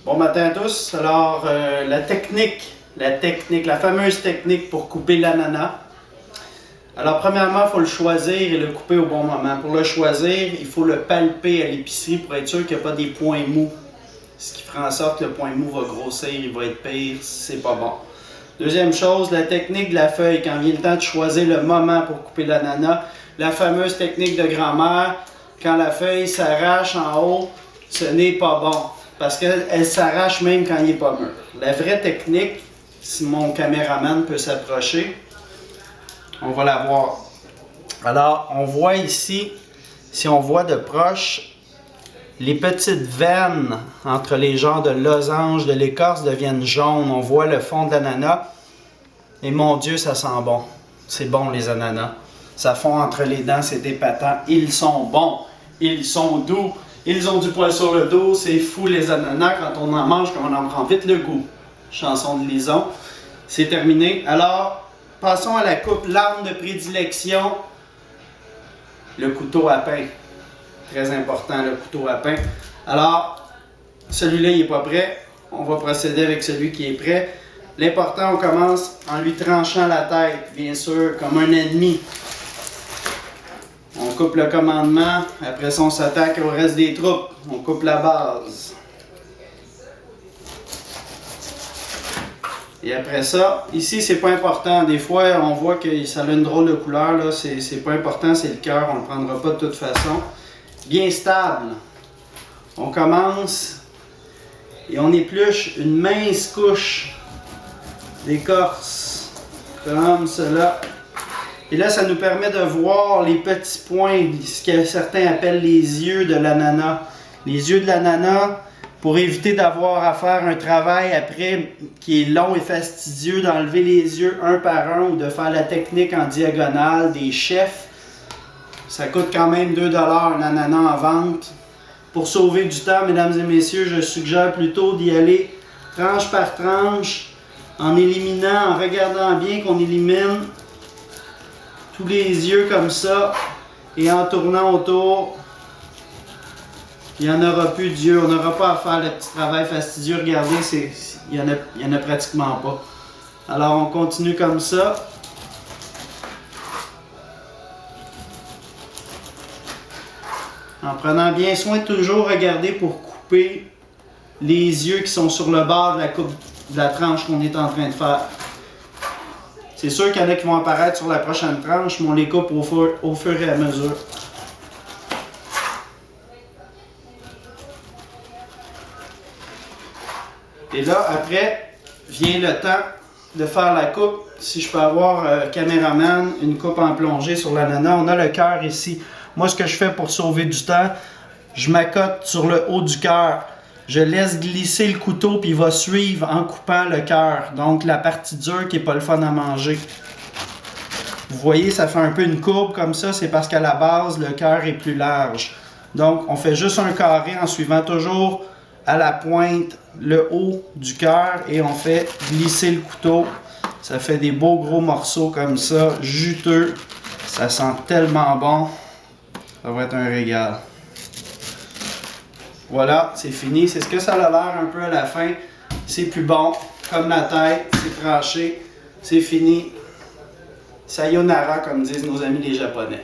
Bon matin à tous. Alors, la fameuse technique pour couper l'ananas. Alors, premièrement, il faut le choisir et le couper au bon moment. Pour le choisir, il faut le palper à l'épicerie pour être sûr qu'il n'y a pas des points mous. Ce qui fera en sorte que le point mou va grossir, il va être pire, c'est pas bon. Deuxième chose, la technique de la feuille. Quand vient le temps de choisir le moment pour couper l'ananas, la fameuse technique de grand-mère, quand la feuille s'arrache en haut, ce n'est pas bon. Parce qu'elle s'arrache même quand il n'est pas mûr. La vraie technique, si mon caméraman peut s'approcher, on va la voir. Alors, on voit ici, si on voit de proche, les petites veines entre les genres de losanges de l'écorce deviennent jaunes. On voit le fond de l'ananas. Et mon Dieu, ça sent bon. C'est bon les ananas. Ça fond entre les dents, c'est épatant. Ils sont bons. Ils sont doux. Ils ont du poil sur le dos. C'est fou les ananas. Quand on en mange, on en prend vite le goût. Chanson de Lison. C'est terminé. Alors, passons à la coupe. L'arme de prédilection, le couteau à pain. Très important, le couteau à pain. Alors, celui-là, il n'est pas prêt. On va procéder avec celui qui est prêt. L'important, on commence en lui tranchant la tête, bien sûr, comme un ennemi. On coupe le commandement. Après ça, on s'attaque au reste des troupes. On coupe la base. Et après ça, ici, c'est pas important. Des fois, on voit que ça a une drôle de couleur. Là. C'est pas important, c'est le cœur. On ne le prendra pas de toute façon. Bien stable. On commence et on épluche une mince couche d'écorce, comme cela. Et là, ça nous permet de voir les petits points, ce que certains appellent les yeux de l'ananas. Les yeux de l'ananas, pour éviter d'avoir à faire un travail après qui est long et fastidieux, d'enlever les yeux un par un ou de faire la technique en diagonale des chefs. Ça coûte quand même 2$ un ananas en vente. Pour sauver du temps, mesdames et messieurs, je suggère plutôt d'y aller tranche par tranche, en éliminant, en regardant bien qu'on élimine tous les yeux comme ça, et en tournant autour, il n'y en aura plus d'yeux. On n'aura pas à faire le petit travail fastidieux. Regardez, il n'y en a pratiquement pas. Alors on continue comme ça. En prenant bien soin de toujours regarder pour couper les yeux qui sont sur le bord de la coupe de la tranche qu'on est en train de faire. C'est sûr qu'il y en a qui vont apparaître sur la prochaine tranche, mais on les coupe au fur et à mesure. Et là, après, vient le temps de faire la coupe. Si je peux avoir, caméraman, une coupe en plongée sur l'ananas. On a le cœur ici. Moi, ce que je fais pour sauver du temps, je m'accote sur le haut du cœur. Je laisse glisser le couteau puis il va suivre en coupant le cœur. Donc, la partie dure qui n'est pas le fun à manger. Vous voyez, ça fait un peu une courbe comme ça. C'est parce qu'à la base, le cœur est plus large. Donc, on fait juste un carré en suivant toujours à la pointe le haut du cœur et on fait glisser le couteau. Ça fait des beaux gros morceaux comme ça, juteux. Ça sent tellement bon. Ça va être un régal. Voilà, c'est fini. C'est ce que ça a l'air un peu à la fin. C'est plus bon. Comme la tête, c'est tranché. C'est fini. Sayonara, comme disent nos amis les Japonais.